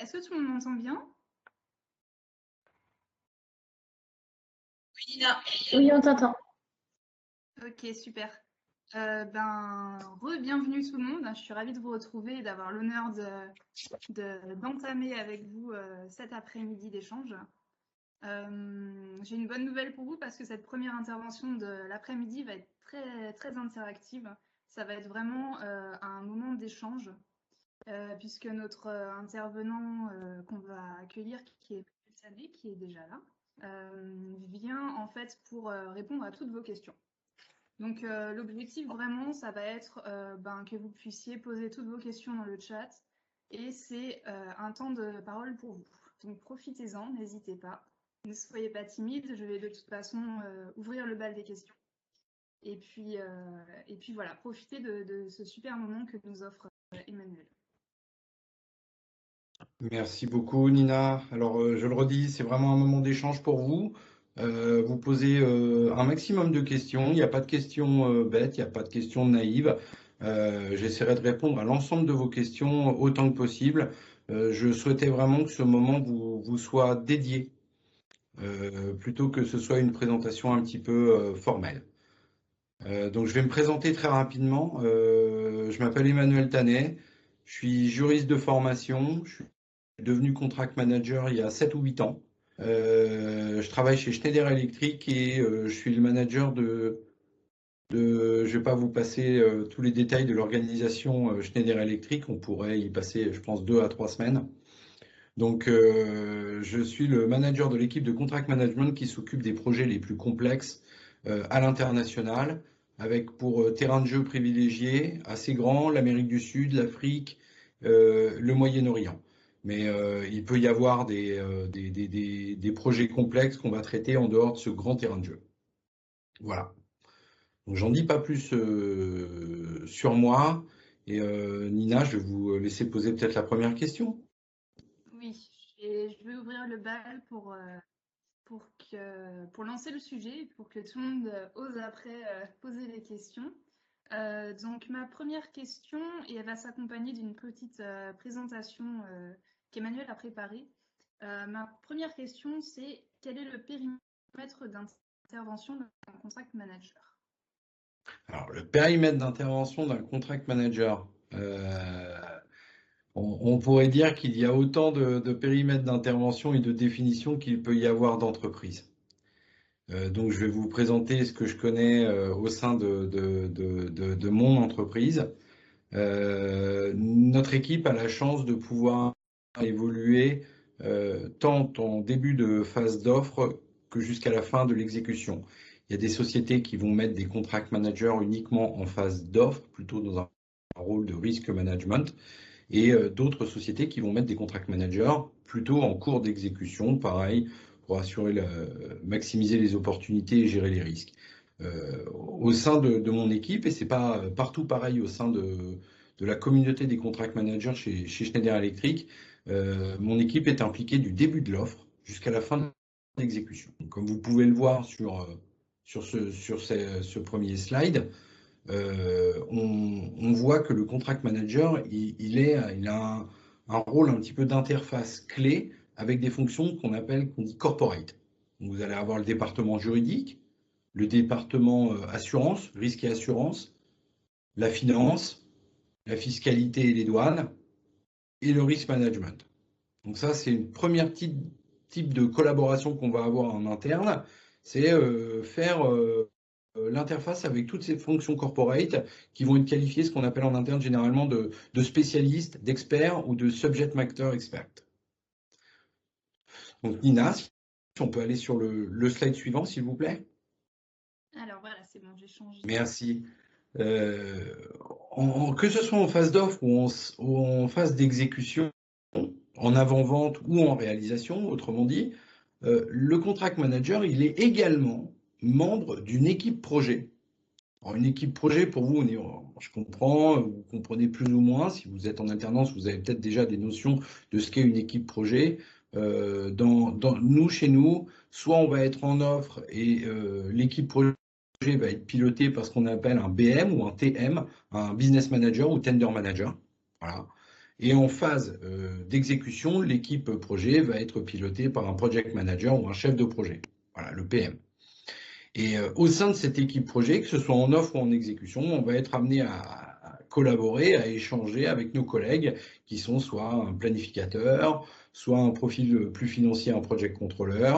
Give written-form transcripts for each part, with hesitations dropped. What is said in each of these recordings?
Est-ce que tout le monde m'entend bien? Nina. Oui, on t'entend. Ok, super. Bienvenue tout le monde. Je suis ravie de vous retrouver et d'avoir l'honneur d'entamer avec vous cet après-midi d'échange. J'ai une bonne nouvelle pour vous parce que cette première intervention de l'après-midi va être très, très interactive. Ça va être vraiment un moment d'échange puisque notre intervenant qu'on va accueillir, qui est Sané, qui est déjà là, vient en fait pour répondre à toutes vos questions. Donc l'objectif vraiment, ça va être que vous puissiez poser toutes vos questions dans le chat et c'est un temps de parole pour vous. Donc profitez-en, n'hésitez pas. Ne soyez pas timide, je vais de toute façon ouvrir le bal des questions. Et puis voilà, profitez de ce super moment que nous offre Emmanuel. Merci beaucoup Nina. Alors je le redis, c'est vraiment un moment d'échange pour vous. Vous posez un maximum de questions. Il n'y a pas de questions bêtes, il n'y a pas de questions naïves. J'essaierai de répondre à l'ensemble de vos questions autant que possible. Je souhaitais vraiment que ce moment vous soit dédié, plutôt que ce soit une présentation un petit peu formelle. Donc je vais me présenter très rapidement. Je m'appelle Emmanuel Tanet, je suis juriste de formation, je suis devenu contract manager il y a 7 ou 8 ans. Je travaille chez Schneider Electric et je suis le manager je ne vais pas vous passer tous les détails de l'organisation Schneider Electric, on pourrait y passer je pense 2 à 3 semaines. Donc je suis le manager de l'équipe de contract management qui s'occupe des projets les plus complexes à l'international, avec pour terrain de jeu privilégié assez grand l'Amérique du Sud, l'Afrique, le Moyen-Orient. Mais il peut y avoir des projets complexes qu'on va traiter en dehors de ce grand terrain de jeu. Voilà. Donc j'en dis pas plus sur moi. Et Nina, je vais vous laisser poser peut-être la première question. Oui, je vais ouvrir le bal pour lancer le sujet, pour que tout le monde ose après poser les questions. Donc ma première question, et elle va s'accompagner d'une petite présentation qu'Emmanuel a préparée. Ma première question, c'est quel est le périmètre d'intervention d'un contract manager? Alors, le périmètre d'intervention d'un contract manager, on pourrait dire qu'il y a autant de périmètres d'intervention et de définition qu'il peut y avoir d'entreprises. Donc, je vais vous présenter ce que je connais au sein de mon entreprise. Notre équipe a la chance de pouvoir évoluer tant en début de phase d'offre que jusqu'à la fin de l'exécution. Il y a des sociétés qui vont mettre des contract managers uniquement en phase d'offre, plutôt dans un rôle de risk management, et d'autres sociétés qui vont mettre des contract managers plutôt en cours d'exécution, pareil, pour maximiser les opportunités et gérer les risques. Au sein de mon équipe, et c'est pas partout pareil au sein de la communauté des contract managers chez Schneider Electric, mon équipe est impliquée du début de l'offre jusqu'à la fin de l'exécution. Comme vous pouvez le voir sur ce premier slide, on voit que le contract manager, il a un rôle un petit peu d'interface clé avec des fonctions qu'on dit corporate. Donc vous allez avoir le département juridique, le département assurance, risque et assurance, la finance, la fiscalité et les douanes, et le risk management. Donc ça, c'est une première type de collaboration qu'on va avoir en interne, c'est faire l'interface avec toutes ces fonctions corporate qui vont être qualifiées, ce qu'on appelle en interne généralement de spécialistes, d'experts ou de subject matter experts. Donc Nina, si on peut aller sur le slide suivant, s'il vous plaît. Alors voilà, c'est bon, j'ai changé. Merci. Que ce soit en phase d'offre ou en phase d'exécution, en avant-vente ou en réalisation, autrement dit, le contract manager, il est également membre d'une équipe projet. Alors, une équipe projet, pour vous, je comprends, vous comprenez plus ou moins. Si vous êtes en alternance, vous avez peut-être déjà des notions de ce qu'est une équipe projet. Chez nous, soit on va être en offre et l'équipe projet va être pilotée par ce qu'on appelle un BM ou un TM, un business manager ou tender manager. Voilà. Et en phase d'exécution, l'équipe projet va être pilotée par un project manager ou un chef de projet, voilà, le PM. Et au sein de cette équipe projet, que ce soit en offre ou en exécution, on va être amené à collaborer, à échanger avec nos collègues qui sont soit un planificateur, soit un profil plus financier, un project controller,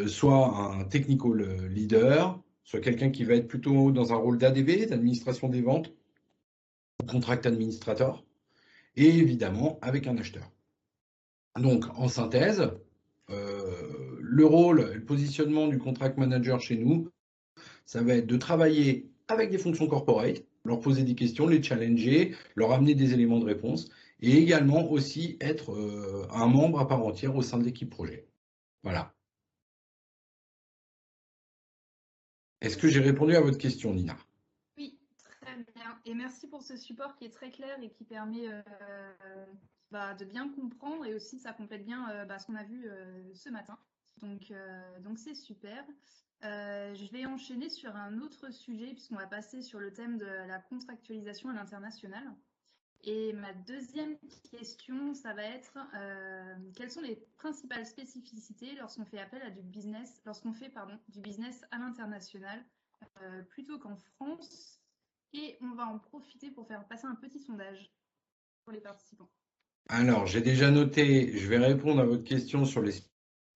soit un technical leader, soit quelqu'un qui va être plutôt dans un rôle d'ADV, d'administration des ventes, ou contract administrator, et évidemment avec un acheteur. Donc en synthèse, le rôle, le positionnement du contract manager chez nous, ça va être de travailler avec des fonctions corporate, leur poser des questions, les challenger, leur amener des éléments de réponse, et également aussi être un membre à part entière au sein de l'équipe projet. Voilà. Est-ce que j'ai répondu à votre question, Nina? Oui, très bien. Et merci pour ce support qui est très clair et qui permet de bien comprendre, et aussi ça complète bien ce qu'on a vu ce matin. Donc c'est super. Je vais enchaîner sur un autre sujet puisqu'on va passer sur le thème de la contractualisation à l'international. Et ma deuxième question, ça va être quelles sont les principales spécificités lorsqu'on fait appel à du business, du business à l'international plutôt qu'en France? Et on va en profiter pour faire passer un petit sondage pour les participants. Alors, j'ai déjà noté, je vais répondre à votre question sur les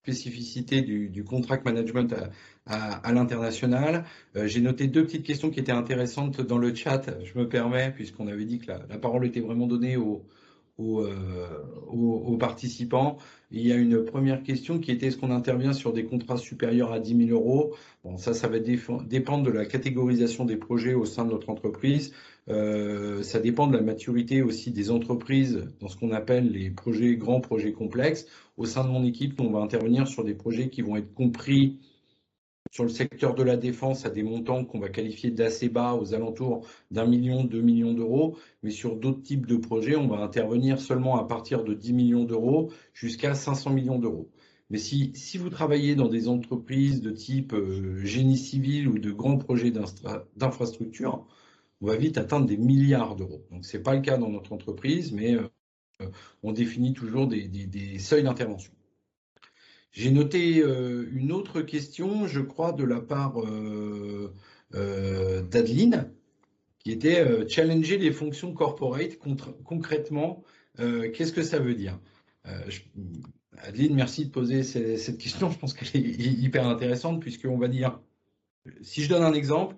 spécificités du contract management à l'international. J'ai noté deux petites questions qui étaient intéressantes dans le chat, je me permets, puisqu'on avait dit que la parole était vraiment donnée aux participants. Il y a une première question qui était: est-ce qu'on intervient sur des contrats supérieurs à 10 000 euros? Bon, ça va dépendre de la catégorisation des projets au sein de notre entreprise. Ça dépend de la maturité aussi des entreprises dans ce qu'on appelle les projets, grands projets complexes. Au sein de mon équipe, on va intervenir sur des projets qui vont être compris sur le secteur de la défense à des montants qu'on va qualifier d'assez bas, aux alentours d'1 million, 2 millions d'euros. Mais sur d'autres types de projets, on va intervenir seulement à partir de 10 millions d'euros jusqu'à 500 millions d'euros. Mais si vous travaillez dans des entreprises de type génie civil ou de grands projets d'infrastructure, on va vite atteindre des milliards d'euros. Donc ce n'est pas le cas dans notre entreprise, mais on définit toujours des seuils d'intervention. J'ai noté une autre question, je crois, de la part d'Adeline, qui était challenger les fonctions corporate concrètement. Qu'est-ce que ça veut dire? Adeline, merci de poser cette question. Je pense qu'elle est hyper intéressante, puisqu'on va dire, si je donne un exemple,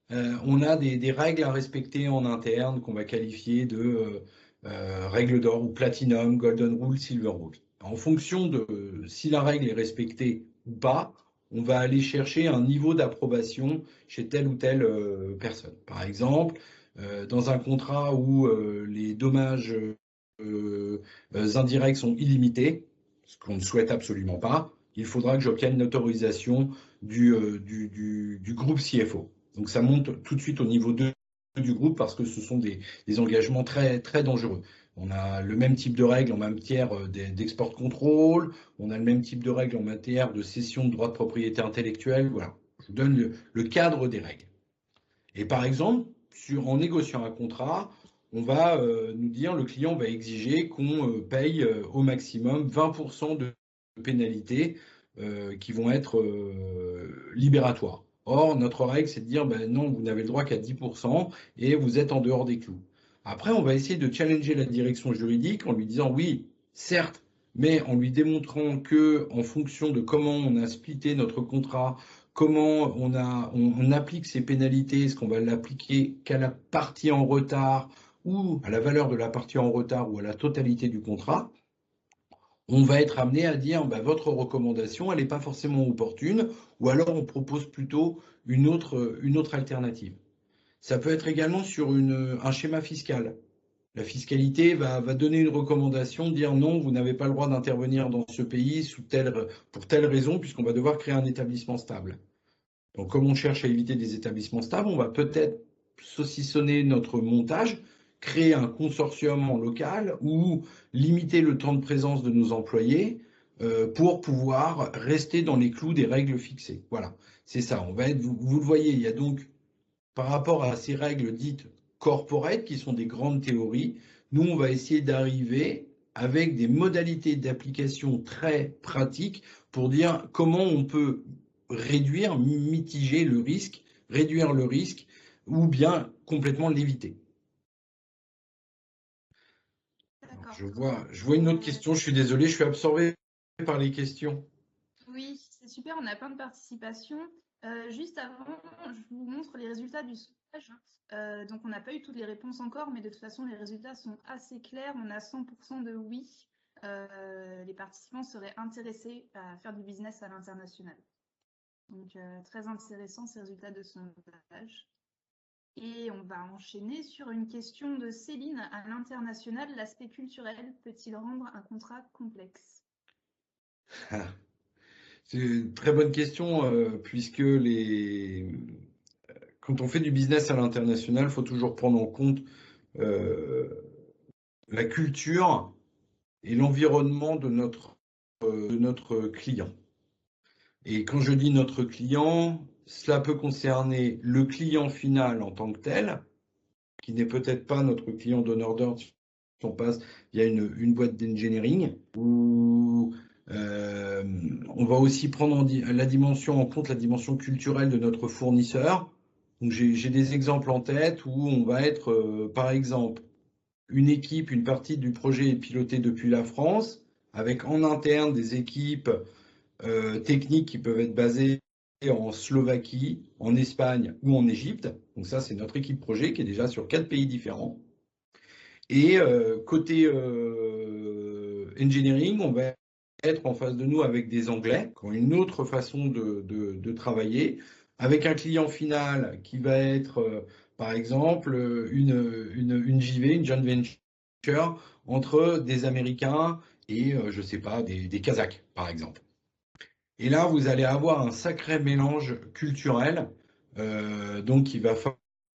on a des règles à respecter en interne qu'on va qualifier de règles d'or ou platinum, golden rule, silver rule. En fonction de si la règle est respectée ou pas, on va aller chercher un niveau d'approbation chez telle ou telle personne. Par exemple, dans un contrat où les dommages indirects sont illimités, ce qu'on ne souhaite absolument pas, il faudra que j'obtienne une autorisation du groupe CFO. Donc ça monte tout de suite au niveau 2 du groupe, parce que ce sont des engagements très, très dangereux. On a le même type de règles en matière d'export contrôle, on a le même type de règles en matière de cession de droits de propriété intellectuelle. Voilà, je vous donne le cadre des règles. Et par exemple, en négociant un contrat, on va nous dire, le client va exiger qu'on paye au maximum 20% de pénalités qui vont être libératoires. Or, notre règle, c'est de dire, ben non, vous n'avez le droit qu'à 10% et vous êtes en dehors des clous. Après, on va essayer de challenger la direction juridique en lui disant, oui, certes, mais en lui démontrant que, en fonction de comment on a splitté notre contrat, comment on applique ces pénalités, est-ce qu'on va l'appliquer qu'à la partie en retard ou à la valeur de la partie en retard ou à la totalité du contrat, on va être amené à dire votre recommandation, elle n'est pas forcément opportune, ou alors on propose plutôt une autre alternative. Ça peut être également sur un schéma fiscal. La fiscalité va donner une recommandation, dire non, vous n'avez pas le droit d'intervenir dans ce pays pour telle raison, puisqu'on va devoir créer un établissement stable. Donc, comme on cherche à éviter des établissements stables, on va peut-être saucissonner notre montage, créer un consortium en local ou limiter le temps de présence de nos employés pour pouvoir rester dans les clous des règles fixées. Voilà, c'est ça. Vous le voyez, il y a donc, par rapport à ces règles dites corporate, qui sont des grandes théories, Nous, on va essayer d'arriver avec des modalités d'application très pratiques pour dire comment on peut réduire, mitiger le risque, réduire le risque ou bien complètement l'éviter. Je vois une autre question, je suis désolé, je suis absorbé par les questions. Oui, c'est super, on a plein de participation. Juste avant, je vous montre les résultats du sondage. Donc, on n'a pas eu toutes les réponses encore, mais de toute façon, les résultats sont assez clairs. On a 100% de oui. Les participants seraient intéressés à faire du business à l'international. Donc, très intéressant ces résultats de sondage. Et on va enchaîner sur une question de Céline. À l'international, l'aspect culturel peut-il rendre un contrat complexe? C'est une très bonne question, puisque quand on fait du business à l'international, il faut toujours prendre en compte euh, la culture et l'environnement de notre client. Et quand je dis notre client, cela peut concerner le client final en tant que tel, qui n'est peut-être pas notre client donneur d'ordre si on passe via une boîte d'engineering, ou on va aussi prendre en compte la dimension culturelle de notre fournisseur. Donc j'ai des exemples en tête où on va être, par exemple, une partie du projet est pilotée depuis la France, avec en interne des équipes techniques qui peuvent être basées en Slovaquie, en Espagne ou en Égypte. Donc ça, c'est notre équipe projet qui est déjà sur 4 pays différents. Et côté engineering, on va être en face de nous avec des Anglais qui ont une autre façon de travailler, avec un client final qui va être, par exemple, une JV, une joint venture, entre des Américains et, je ne sais pas, des Kazakhs, par exemple. Et là, vous allez avoir un sacré mélange culturel. Donc, il va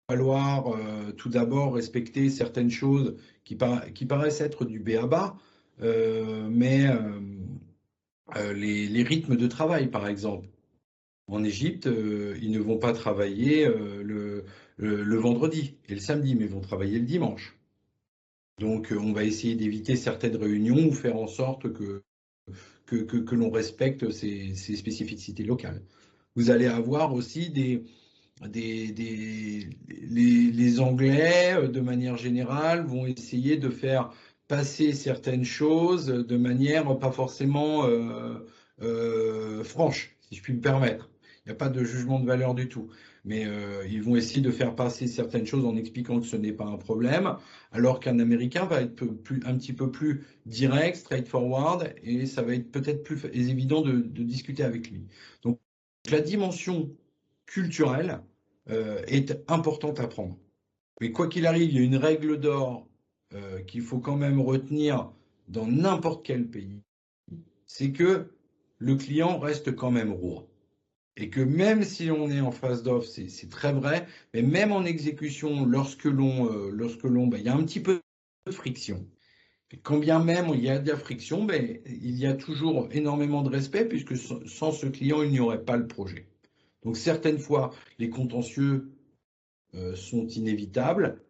falloir tout d'abord respecter certaines choses qui paraissent être du b.a.-ba, mais les rythmes de travail, par exemple. En Égypte, ils ne vont pas travailler le vendredi et le samedi, mais ils vont travailler le dimanche. Donc, on va essayer d'éviter certaines réunions ou faire en sorte que l'on respecte ces spécificités locales. Vous allez avoir aussi les Anglais, de manière générale, vont essayer de faire passer certaines choses de manière pas forcément franche, si je puis me permettre. Il n'y a pas de jugement de valeur du tout. Mais ils vont essayer de faire passer certaines choses en expliquant que ce n'est pas un problème, alors qu'un Américain va être un petit peu plus direct, straightforward, et ça va être peut-être plus évident de discuter avec lui. Donc la dimension culturelle est importante à prendre. Mais quoi qu'il arrive, il y a une règle d'or qu'il faut quand même retenir dans n'importe quel pays, c'est que le client reste quand même roi. Et que même si on est en phase d'offre, c'est très vrai, mais même en exécution, lorsque il y a un petit peu de friction. Et quand bien même il y a de la friction, il y a toujours énormément de respect, puisque sans ce client, il n'y aurait pas le projet. Donc certaines fois, les contentieux sont inévitables,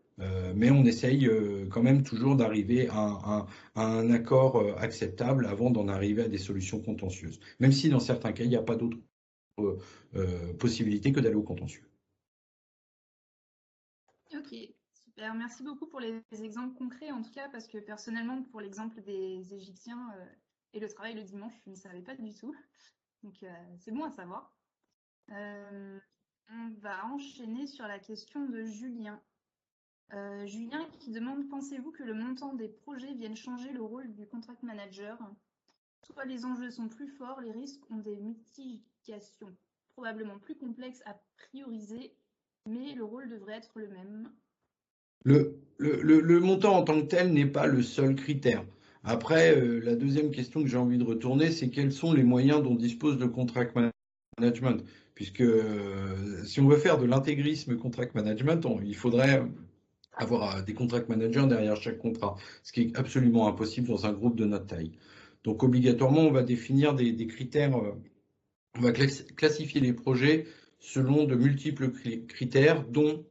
mais on essaye quand même toujours d'arriver à un accord acceptable avant d'en arriver à des solutions contentieuses. Même si dans certains cas, il n'y a pas d'autre possibilité que d'aller au contentieux. Ok, super. Merci beaucoup pour les exemples concrets, en tout cas, parce que personnellement, pour l'exemple des Égyptiens et le travail le dimanche, je ne savais pas du tout. Donc, c'est bon à savoir. On va enchaîner sur la question de Julien. Julien qui demande, pensez-vous que le montant des projets vienne changer le rôle du contract manager? Soit les enjeux sont plus forts, les risques ont des mitigations probablement plus complexes à prioriser, mais le rôle devrait être le même. Le montant en tant que tel n'est pas le seul critère. Après, la deuxième question que j'ai envie de retourner, c'est quels sont les moyens dont dispose le contract management? Puisque si on veut faire de l'intégrisme contract management, il faudrait avoir des contract managers derrière chaque contrat, ce qui est absolument impossible dans un groupe de notre taille. Donc obligatoirement, on va définir des critères, on va classifier les projets selon de multiples critères, dont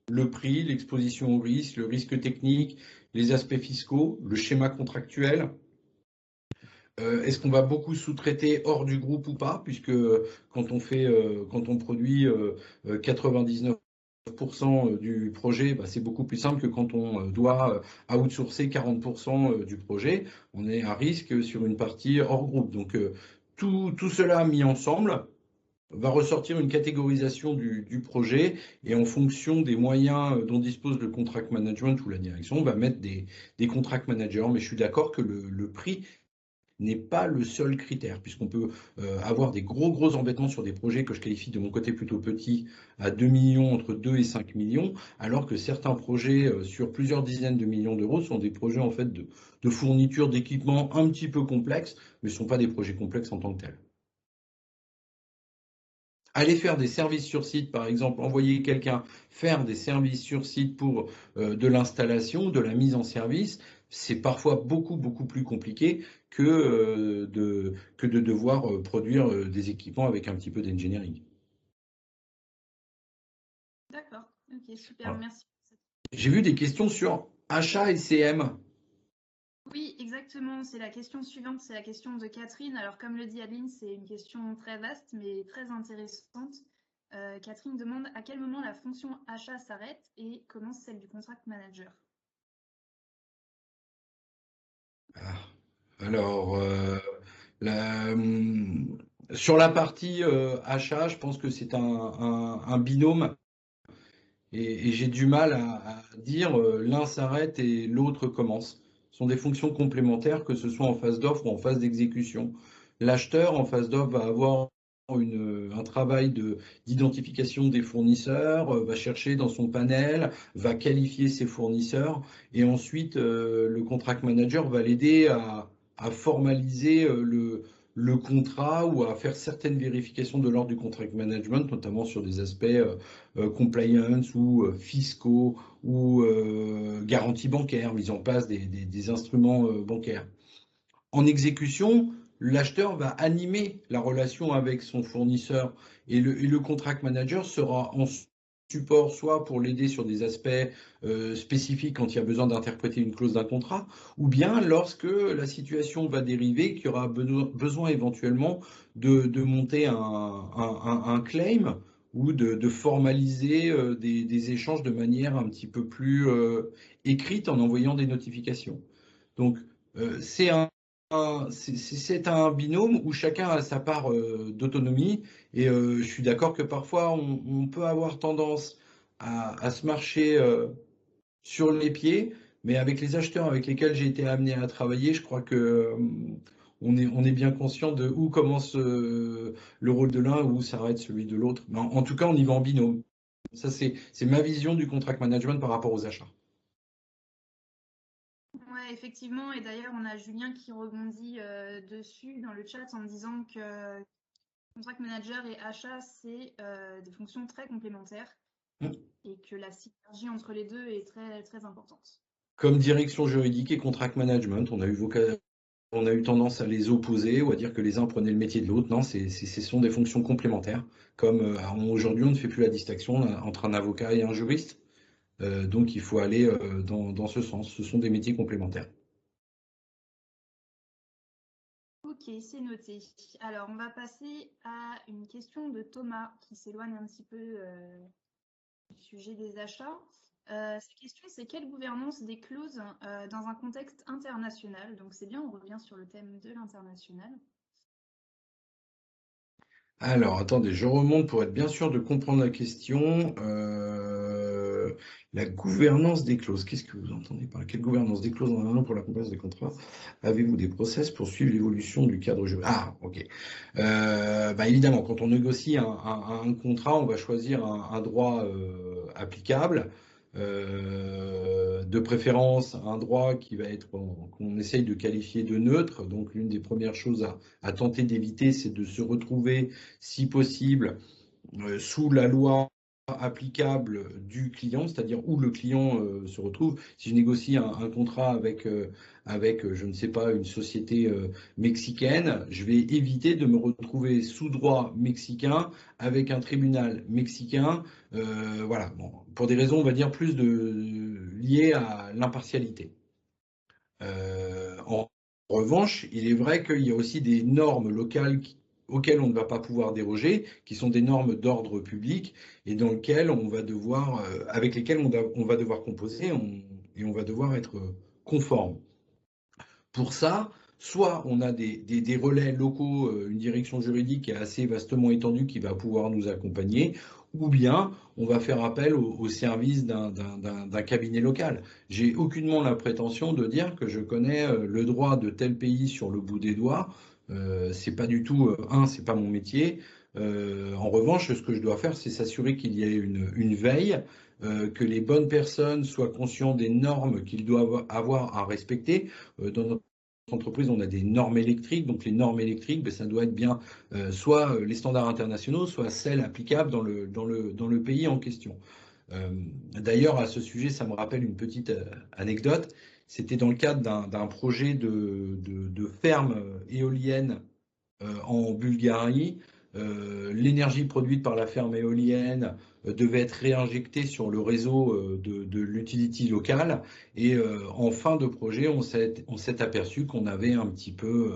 le prix, l'exposition au risque, le risque technique, les aspects fiscaux, le schéma contractuel. Est-ce qu'on va beaucoup sous-traiter hors du groupe ou pas? Puisque quand on produit 99% du projet, bah, c'est beaucoup plus simple que quand on doit outsourcer 40% du projet. On est à risque sur une partie hors groupe. Donc tout cela mis ensemble va ressortir une catégorisation du projet et en fonction des moyens dont dispose le contract management ou la direction, on va mettre des contract managers. Mais je suis d'accord que le prix n'est pas le seul critère, puisqu'on peut avoir des gros embêtements sur des projets que je qualifie de mon côté plutôt petits, à 2 millions, entre 2 et 5 millions, alors que certains projets sur plusieurs dizaines de millions d'euros sont des projets en fait de fourniture d'équipements un petit peu complexes, mais ne sont pas des projets complexes en tant que tels. Aller faire des services sur site, par exemple, envoyer quelqu'un faire des services sur site pour de l'installation, de la mise en service, c'est parfois beaucoup plus compliqué que de devoir produire des équipements avec un petit peu d'engineering. D'accord, ok, super, Voilà. merci. J'ai vu des questions sur achat et CM. Oui, exactement. C'est la question suivante, c'est la question de Catherine. Alors, comme le dit Adeline, c'est une question très vaste, mais très intéressante. Catherine demande à quel moment la fonction achat s'arrête et commence celle du contract manager. Alors, sur la partie achat, je pense que c'est un binôme et j'ai du mal à dire l'un s'arrête et l'autre commence. Ce sont des fonctions complémentaires, que ce soit en phase d'offre ou en phase d'exécution. L'acheteur en phase d'offre va avoir un travail d'identification des fournisseurs, va chercher dans son panel, va qualifier ses fournisseurs et ensuite le contract manager va l'aider à formaliser le contrat ou à faire certaines vérifications de l'ordre du contract management, notamment sur des aspects compliance ou fiscaux ou garantie bancaire, mise en place des instruments bancaires. En exécution, l'acheteur va animer la relation avec son fournisseur et le contract manager sera en support soit pour l'aider sur des aspects spécifiques quand il y a besoin d'interpréter une clause d'un contrat, ou bien lorsque la situation va dériver, qu'il y aura besoin éventuellement de monter un claim ou de formaliser des échanges de manière un petit peu plus écrite en envoyant des notifications. Donc, c'est un binôme où chacun a sa part d'autonomie et je suis d'accord que parfois on peut avoir tendance à se marcher sur les pieds, mais avec les acheteurs avec lesquels j'ai été amené à travailler, je crois que on est bien conscient de où commence le rôle de l'un et où s'arrête celui de l'autre. En tout cas, on y va en binôme. Ça, c'est ma vision du contract management par rapport aux achats. Ouais, effectivement. Et d'ailleurs, on a Julien qui rebondit dessus dans le chat en disant que contract manager et achat, c'est des fonctions très complémentaires et que la synergie entre les deux est très importante. Comme direction juridique et contract management, on a eu tendance à les opposer ou à dire que les uns prenaient le métier de l'autre. Non, ce sont des fonctions complémentaires. Comme aujourd'hui, on ne fait plus la distinction entre un avocat et un juriste. Donc, il faut aller dans ce sens. Ce sont des métiers complémentaires. Ok, c'est noté. Alors, on va passer à une question de Thomas qui s'éloigne un petit peu du sujet des achats. Sa question, c'est quelle gouvernance des clauses dans un contexte international? Donc, c'est bien, on revient sur le thème de l'international. Alors, attendez, je remonte pour être bien sûr de comprendre la question. La gouvernance des clauses. Qu'est-ce que vous entendez par quelle gouvernance des clauses en un pour la compliance des contrats? Avez-vous des process pour suivre l'évolution du cadre juridique? Ah, ok. Évidemment, quand on négocie un contrat, on va choisir un droit applicable. De préférence, un droit qui va être qu'on essaye de qualifier de neutre. Donc, l'une des premières choses à tenter d'éviter, c'est de se retrouver, si possible, sous la loi applicable du client, c'est-à-dire où le client se retrouve. Si je négocie un contrat avec, je ne sais pas, une société mexicaine, je vais éviter de me retrouver sous droit mexicain avec un tribunal mexicain. Voilà, bon, pour des raisons, on va dire, plus liées à l'impartialité. En revanche, il est vrai qu'il y a aussi des normes locales auxquelles on ne va pas pouvoir déroger, qui sont des normes d'ordre public et dans lesquelles on va devoir, avec lesquelles on va devoir composer et on va devoir être conforme. Pour ça, soit on a des relais locaux, une direction juridique qui est assez vastement étendue qui va pouvoir nous accompagner, ou bien on va faire appel au service d'un cabinet local. J'ai aucunement la prétention de dire que je connais le droit de tel pays sur le bout des doigts. C'est pas du tout, c'est pas mon métier. En revanche, ce que je dois faire, c'est s'assurer qu'il y ait une veille, que les bonnes personnes soient conscientes des normes qu'ils doivent avoir à respecter. Dans notre entreprise, on a des normes électriques, donc les normes électriques, ben, ça doit être bien soit les standards internationaux, soit celles applicables dans le pays en question. D'ailleurs, à ce sujet, ça me rappelle une petite anecdote. C'était dans le cadre d'un projet de ferme éolienne en Bulgarie. L'énergie produite par la ferme éolienne devait être réinjectée sur le réseau de l'utility locale. Et en fin de projet, on s'est aperçu qu'on avait un petit peu,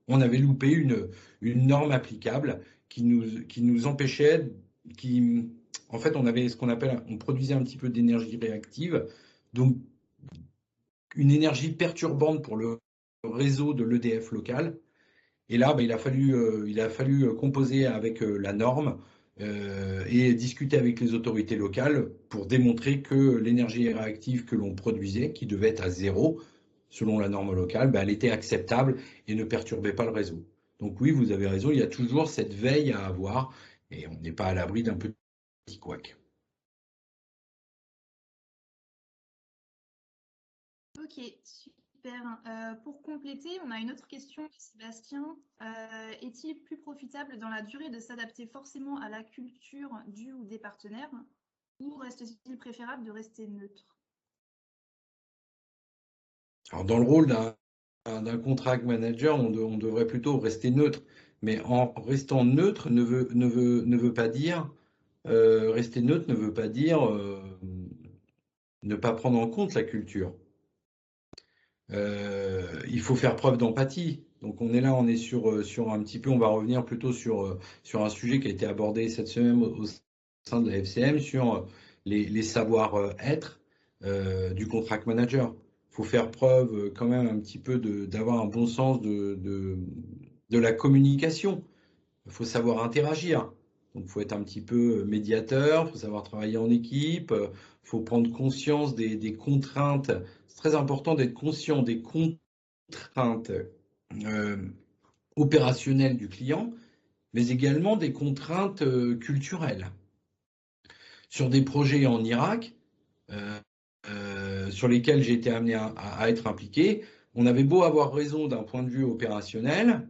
on avait loupé une norme applicable qui nous empêchait, en fait, on avait ce qu'on appelle, on produisait un petit peu d'énergie réactive, donc une énergie perturbante pour le réseau de l'EDF local. Et là, bah, il a fallu composer avec la norme et discuter avec les autorités locales pour démontrer que l'énergie réactive que l'on produisait, qui devait être à zéro selon la norme locale, bah, elle était acceptable et ne perturbait pas le réseau. Donc oui, vous avez raison, il y a toujours cette veille à avoir et on n'est pas à l'abri d'un petit couac. Ok, super. Pour compléter, on a une autre question de Sébastien. Est-il plus profitable dans la durée de s'adapter forcément à la culture du ou des partenaires, ou reste-t-il préférable de rester neutre? Alors dans le rôle d'un contract manager, on devrait plutôt rester neutre. Mais en restant neutre ne veut pas dire rester neutre ne veut pas dire ne pas prendre en compte la culture. Il faut faire preuve d'empathie. Donc on est là, on est sur un petit peu, on va revenir plutôt sur un sujet qui a été abordé cette semaine au sein de la FCM, sur les savoir-être du contract manager. Il faut faire preuve quand même un petit peu d'avoir un bon sens de la communication. Il faut savoir interagir. Donc, il faut être un petit peu médiateur, il faut savoir travailler en équipe, il faut prendre conscience des contraintes. C'est très important d'être conscient des contraintes euh, opérationnelles du client, mais également des contraintes culturelles. Sur des projets en Irak, euh, sur lesquels j'ai été amené à être impliqué, on avait beau avoir raison d'un point de vue opérationnel,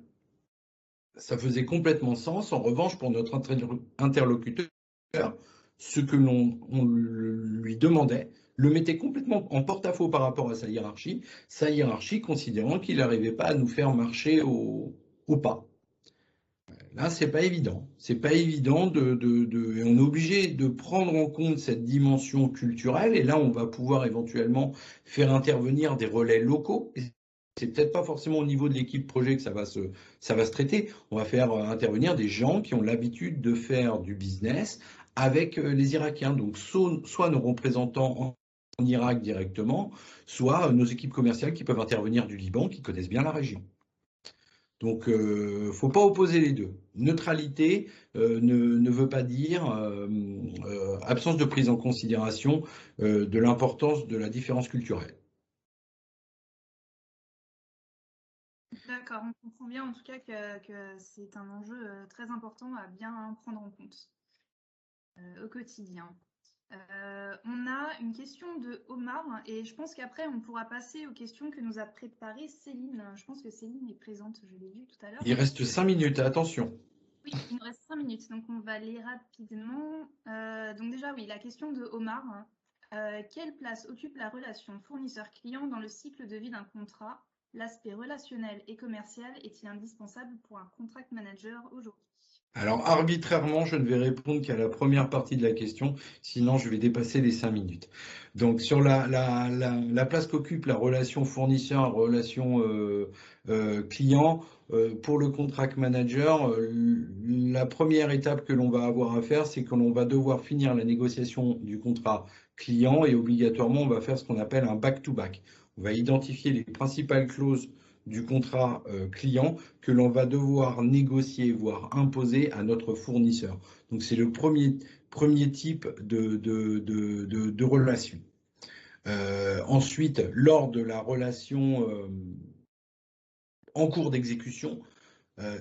ça faisait complètement sens. En revanche, pour notre interlocuteur, ce que on lui demandait le mettait complètement en porte-à-faux par rapport à sa hiérarchie considérant qu'il n'arrivait pas à nous faire marcher au pas. Là, c'est pas évident. C'est pas évident et on est obligé de prendre en compte cette dimension culturelle. Et là, on va pouvoir éventuellement faire intervenir des relais locaux. C'est peut-être pas forcément au niveau de l'équipe projet que ça va se traiter. On va faire intervenir des gens qui ont l'habitude de faire du business avec les Irakiens. Donc, soit nos représentants en Irak directement, soit nos équipes commerciales qui peuvent intervenir du Liban, qui connaissent bien la région. Donc, faut pas opposer les deux. Neutralité ne veut pas dire absence de prise en considération de l'importance de la différence culturelle. D'accord, on comprend bien en tout cas que c'est un enjeu très important à bien prendre en compte au quotidien. On a une question de Omar et je pense qu'après on pourra passer aux questions que nous a préparées Céline. Je pense que Céline est présente, je l'ai vue tout à l'heure. Il reste 5 minutes, attention. Oui, il nous reste 5 minutes, donc on va aller rapidement. Donc déjà, oui, la question de Omar. Quelle place occupe la relation fournisseur-client dans le cycle de vie d'un contrat? L'aspect relationnel et commercial est-il indispensable pour un contract manager aujourd'hui? Alors, arbitrairement, je ne vais répondre qu'à la première partie de la question, sinon je vais dépasser les 5 minutes. Donc, sur la place qu'occupe la relation fournisseur, relation client, pour le contract manager, la première étape que l'on va avoir à faire, c'est que l'on va devoir finir la négociation du contrat client et obligatoirement, on va faire ce qu'on appelle un back-to-back. On va identifier les principales clauses du contrat client que l'on va devoir négocier, voire imposer à notre fournisseur. Donc c'est le premier type de relation. Ensuite, lors de la relation en cours d'exécution,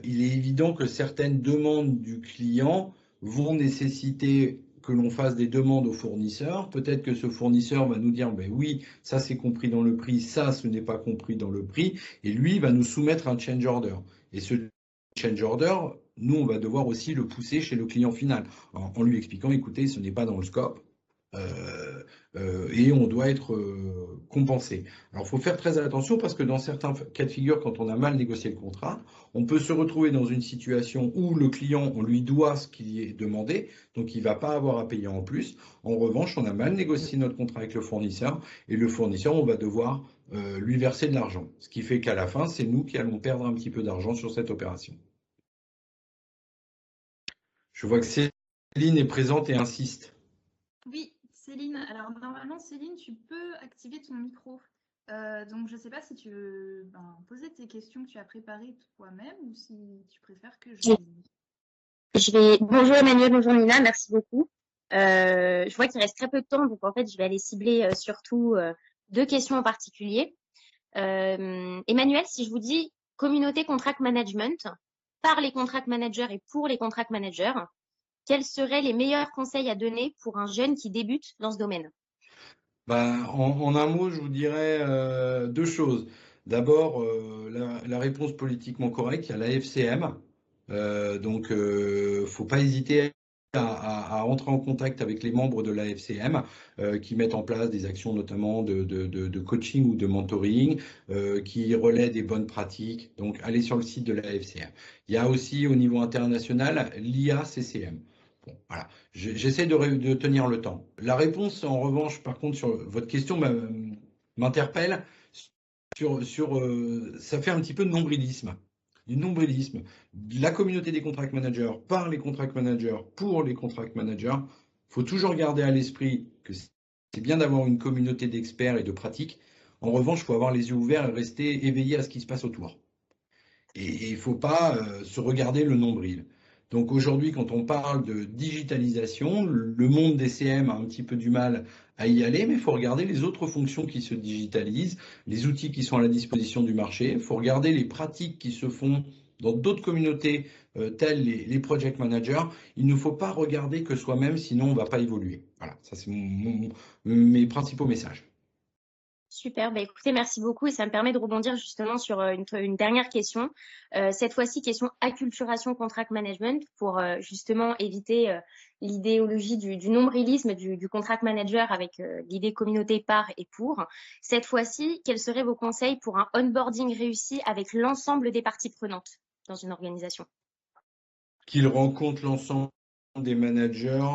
il est évident que certaines demandes du client vont nécessiter que l'on fasse des demandes au fournisseur. Peut-être que ce fournisseur va nous dire, ben oui, ça c'est compris dans le prix, ça ce n'est pas compris dans le prix, et lui va nous soumettre un change order. Et ce change order, nous, on va devoir aussi le pousser chez le client final, en lui expliquant, écoutez, ce n'est pas dans le scope, euh, et on doit être compensé. Alors, il faut faire très attention parce que dans certains cas de figure, quand on a mal négocié le contrat, on peut se retrouver dans une situation où le client, on lui doit ce qui est demandé, donc il ne va pas avoir à payer en plus. En revanche, on a mal négocié notre contrat avec le fournisseur et le fournisseur, on va devoir lui verser de l'argent. Ce qui fait qu'à la fin, c'est nous qui allons perdre un petit peu d'argent sur cette opération. Je vois que Céline est présente et insiste. Oui, Céline. Alors normalement, Céline, tu peux activer ton micro. Donc je ne sais pas si tu veux poser tes questions que tu as préparées toi-même ou si tu préfères que je... Bonjour Emmanuel, bonjour Nina, merci beaucoup. Je vois qu'il reste très peu de temps, donc en fait, je vais aller cibler surtout deux questions en particulier. Emmanuel, si je vous dis communauté contract management, par les contract managers et pour les contract managers, quels seraient les meilleurs conseils à donner pour un jeune qui débute dans ce domaine? Ben, en un mot, je vous dirais deux choses. D'abord, la réponse politiquement correcte, il y a la FCM. Donc, faut pas hésiter à entrer en contact avec les membres de la FCM qui mettent en place des actions notamment de coaching ou de mentoring, qui relaient des bonnes pratiques. Donc, allez sur le site de la FCM. Il y a aussi au niveau international l'IACCM. Bon, voilà. J'essaie de tenir le temps. La réponse, en revanche, par contre, sur votre question, m'interpelle ça fait un petit peu de nombrilisme. Du nombrilisme. La communauté des contract managers par les contract managers pour les contract managers. Il faut toujours garder à l'esprit que c'est bien d'avoir une communauté d'experts et de pratiques. En revanche, il faut avoir les yeux ouverts et rester éveillé à ce qui se passe autour. Et il ne faut pas se regarder le nombril. Donc aujourd'hui, quand on parle de digitalisation, le monde des CM a un petit peu du mal à y aller, mais il faut regarder les autres fonctions qui se digitalisent, les outils qui sont à la disposition du marché, il faut regarder les pratiques qui se font dans d'autres communautés telles les project managers. Il ne faut pas regarder que soi-même, sinon on ne va pas évoluer. Voilà, ça c'est mes principaux messages. Super, bah écoutez, merci beaucoup et ça me permet de rebondir justement sur une dernière question. Cette fois-ci, question acculturation contract management pour justement éviter l'idéologie du nombrilisme du contract manager avec l'idée communauté par et pour. Cette fois-ci, quels seraient vos conseils pour un onboarding réussi avec l'ensemble des parties prenantes dans une organisation? Qu'il rencontre l'ensemble des managers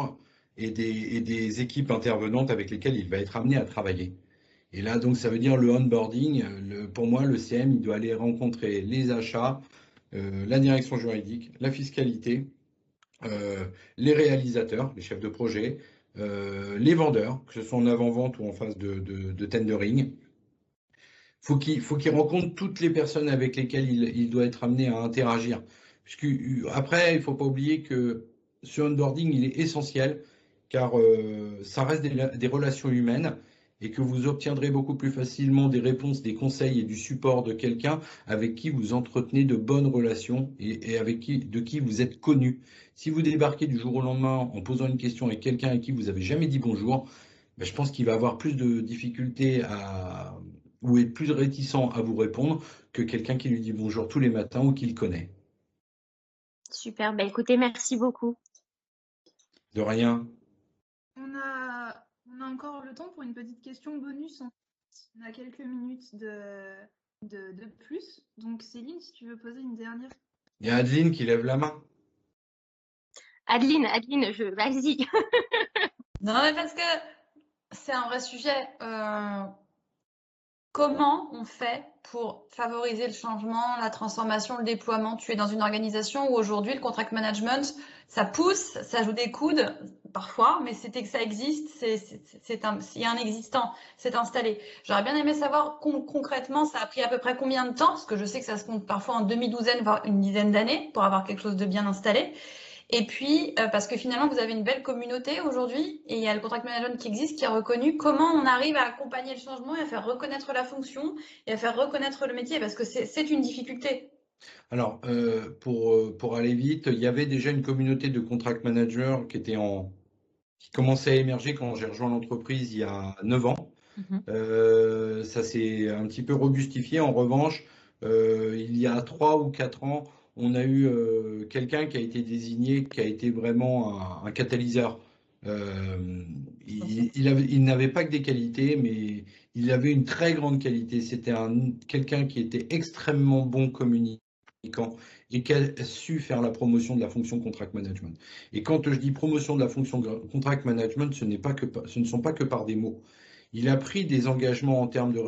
et des équipes intervenantes avec lesquelles il va être amené à travailler. Et là, donc, ça veut dire le onboarding. Pour moi, le CM, il doit aller rencontrer les achats, la direction juridique, la fiscalité, les réalisateurs, les chefs de projet, les vendeurs, que ce soit en avant-vente ou en phase de tendering. Faut qu'il rencontre toutes les personnes avec lesquelles il doit être amené à interagir. Puisque, après, il ne faut pas oublier que ce onboarding, il est essentiel, car ça reste des relations humaines et que vous obtiendrez beaucoup plus facilement des réponses, des conseils et du support de quelqu'un avec qui vous entretenez de bonnes relations et de qui vous êtes connu. Si vous débarquez du jour au lendemain en posant une question avec quelqu'un à qui vous n'avez jamais dit bonjour, ben, je pense qu'il va avoir plus de difficultés ou être plus réticent à vous répondre que quelqu'un qui lui dit bonjour tous les matins ou qui le connaît. Super, bah écoutez, merci beaucoup. De rien. On a encore le temps pour une petite question bonus. On a quelques minutes de plus. Donc Céline, si tu veux poser une dernière. Il y a Adeline qui lève la main. Adeline, vas-y. Non, mais parce que c'est un vrai sujet. Comment on fait pour favoriser le changement, la transformation, le déploiement? Tu es dans une organisation où aujourd'hui le contract management, ça pousse, ça joue des coudes parfois, mais c'était que ça existe, il y a un existant, c'est installé. J'aurais bien aimé savoir concrètement, ça a pris à peu près combien de temps, parce que je sais que ça se compte parfois en demi-douzaine, voire une dizaine d'années pour avoir quelque chose de bien installé. Et puis, parce que finalement, vous avez une belle communauté aujourd'hui, et il y a le contract management qui existe, qui est reconnu. Comment on arrive à accompagner le changement et à faire reconnaître la fonction et à faire reconnaître le métier? Parce que c'est une difficulté. Alors, pour aller vite, il y avait déjà une communauté de contract managers qui commençait à émerger quand j'ai rejoint l'entreprise il y a 9 ans. Ça s'est un petit peu robustifié. En revanche, il y a 3 ou 4 ans, on a eu quelqu'un qui a été désigné, qui a été vraiment un catalyseur. Il n'avait pas que des qualités, mais il avait une très grande qualité. C'était quelqu'un qui était extrêmement bon communicant et qui a su faire la promotion de la fonction contract management. Et quand je dis promotion de la fonction contract management, ce ne sont pas que par des mots. Il a pris des engagements en termes de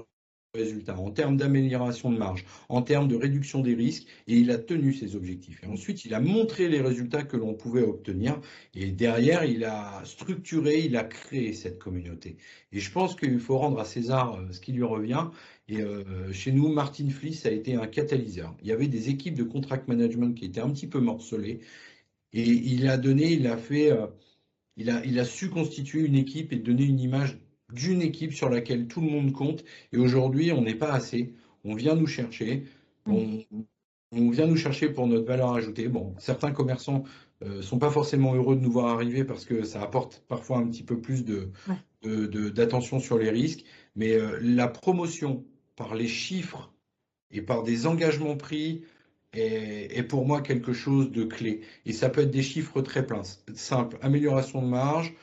résultats, en termes d'amélioration de marge, en termes de réduction des risques, et il a tenu ses objectifs. Et ensuite, il a montré les résultats que l'on pouvait obtenir, et derrière, il a structuré, il a créé cette communauté. Et je pense qu'il faut rendre à César ce qui lui revient. Et chez nous, Martin Fliss a été un catalyseur. Il y avait des équipes de contract management qui étaient un petit peu morcelées, et il a su constituer une équipe et donner une image d'une équipe sur laquelle tout le monde compte. Et aujourd'hui, on n'est pas assez. On vient nous chercher. On vient nous chercher pour notre valeur ajoutée. Bon, certains commerçants sont pas forcément heureux de nous voir arriver parce que ça apporte parfois un petit peu plus d'attention sur les risques. Mais la promotion par les chiffres et par des engagements pris est pour moi quelque chose de clé. Et ça peut être des chiffres très simples. Amélioration de marge,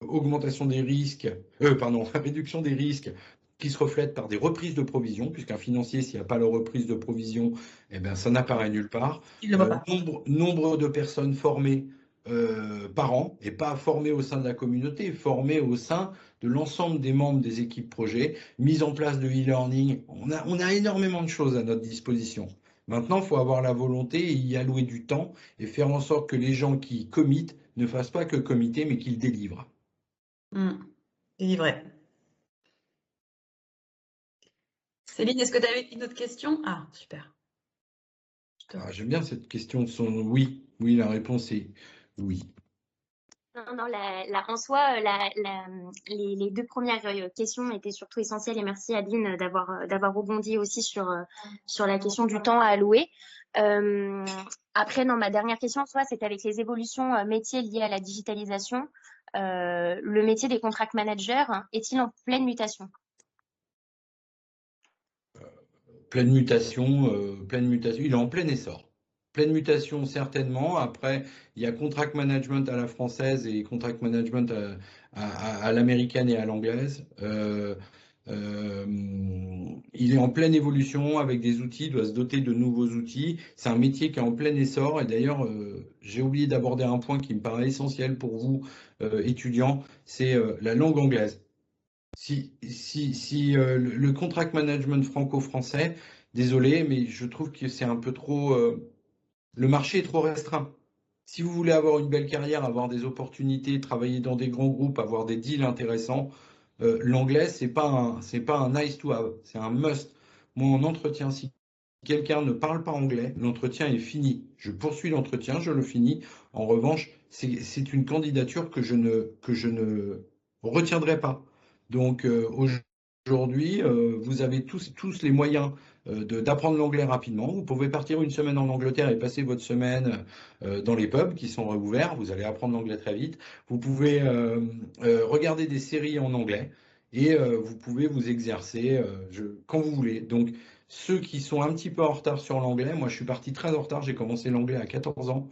augmentation des risques, réduction des risques qui se reflètent par des reprises de provision, puisqu'un financier, s'il n'y a pas la reprise de provision, eh ben, ça n'apparaît nulle part. Nombre de personnes formées par an, et pas formées au sein de la communauté, formées au sein de l'ensemble des membres des équipes projet, mise en place de e-learning. On a énormément de choses à notre disposition. Maintenant, il faut avoir la volonté et y allouer du temps et faire en sorte que les gens qui committent ne fassent pas que commiter, mais qu'ils délivrent. Délivrer. Céline, est-ce que tu avais une autre question? Ah, super. J'aime bien cette question. Oui, la réponse est oui. Non, en soi, les deux premières questions étaient surtout essentielles et merci Adeline d'avoir rebondi aussi sur la question du temps à allouer. Après, ma dernière question, c'était avec les évolutions métiers liées à la digitalisation. Le métier des contract managers est-il en pleine mutation? Pleine mutation, il est en plein essor. Pleine mutation, certainement. Après, il y a contract management à la française et contract management à l'américaine et à l'anglaise. Il est en pleine évolution avec des outils, doit se doter de nouveaux outils. C'est un métier qui est en plein essor. Et d'ailleurs, j'ai oublié d'aborder un point qui me paraît essentiel pour vous, étudiants, c'est la langue anglaise. Si le contract management franco-français, désolé, mais je trouve que c'est un peu trop. Le marché est trop restreint. Si vous voulez avoir une belle carrière, avoir des opportunités, travailler dans des grands groupes, avoir des deals intéressants, l'anglais, c'est pas un nice to have, c'est un must. Moi, en entretien, si quelqu'un ne parle pas anglais, l'entretien est fini. Je poursuis l'entretien, je le finis. En revanche, c'est une candidature que je ne retiendrai pas. Donc aujourd'hui, vous avez tous les moyens d'apprendre l'anglais rapidement. Vous pouvez partir une semaine en Angleterre et passer votre semaine dans les pubs qui sont ouverts. Vous allez apprendre l'anglais très vite. Vous pouvez regarder des séries en anglais et vous pouvez vous exercer quand vous voulez. Donc ceux qui sont un petit peu en retard sur l'anglais, moi je suis parti très en retard. J'ai commencé l'anglais à 14 ans.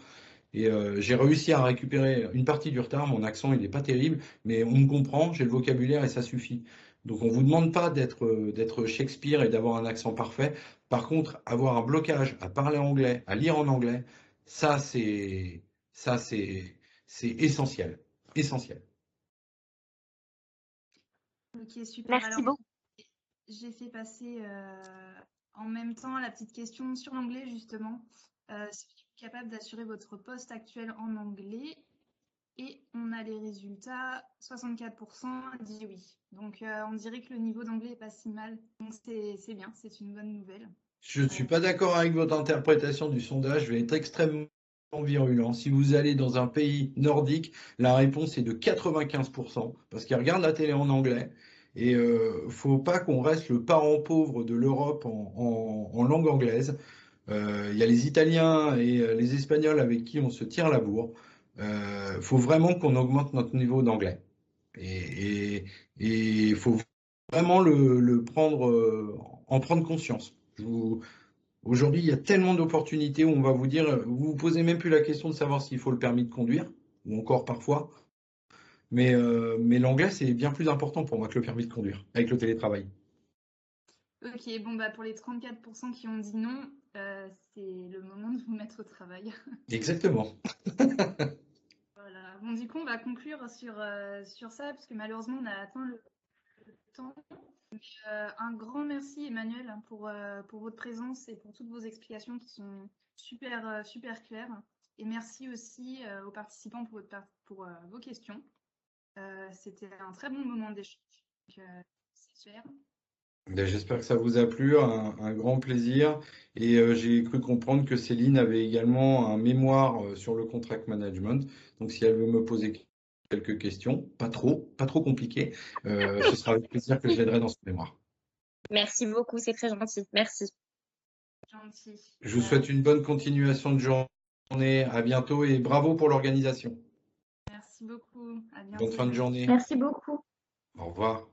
Et j'ai réussi à récupérer une partie du retard. Mon accent, il n'est pas terrible, mais on me comprend, j'ai le vocabulaire et ça suffit. Donc on ne vous demande pas d'être Shakespeare et d'avoir un accent parfait. Par contre, avoir un blocage à parler anglais, à lire en anglais, ça Ça, c'est essentiel. Essentiel. Ok, super. Merci Alors, beaucoup. j'ai fait passer en même temps la petite question sur l'anglais, justement. Seriez-vous capable d'assurer votre poste actuel en anglais? Et on a les résultats, 64% dit oui. Donc, on dirait que le niveau d'anglais est pas si mal. Donc, c'est bien, c'est une bonne nouvelle. Je ne suis pas d'accord avec votre interprétation du sondage. Je vais être extrêmement virulent. Si vous allez dans un pays nordique, la réponse est de 95%, parce qu'ils regardent la télé en anglais. Et faut pas qu'on reste le parent pauvre de l'Europe en langue anglaise. Il y a les Italiens et les Espagnols avec qui on se tire la bourre. Faut vraiment qu'on augmente notre niveau d'anglais. Et il faut vraiment le prendre, en prendre conscience. Aujourd'hui, il y a tellement d'opportunités où on va vous dire, vous vous posez même plus la question de savoir s'il faut le permis de conduire, ou encore parfois. Mais l'anglais, c'est bien plus important pour moi que le permis de conduire, avec le télétravail. Ok, bon, bah, pour les 34% qui ont dit non, c'est le moment de vous mettre au travail. Exactement. Voilà. Bon, du coup, on va conclure sur ça, parce que malheureusement, on a atteint le temps. Un grand merci, Emmanuel, pour votre présence et pour toutes vos explications qui sont super claires. Et merci aussi aux participants pour vos questions. C'était un très bon moment d'échange. Donc, c'est super. Ben, j'espère que ça vous a plu, un grand plaisir. Et j'ai cru comprendre que Céline avait également un mémoire sur le contract management. Donc si elle veut me poser quelques questions, pas trop compliquées, ce sera avec plaisir que je l'aiderai dans ce mémoire. Merci beaucoup, c'est très gentil. Merci. Gentil. Je vous souhaite une bonne continuation de journée. À bientôt et bravo pour l'organisation. Merci beaucoup. À Bonne bientôt. fin de journée. Merci beaucoup. Au revoir.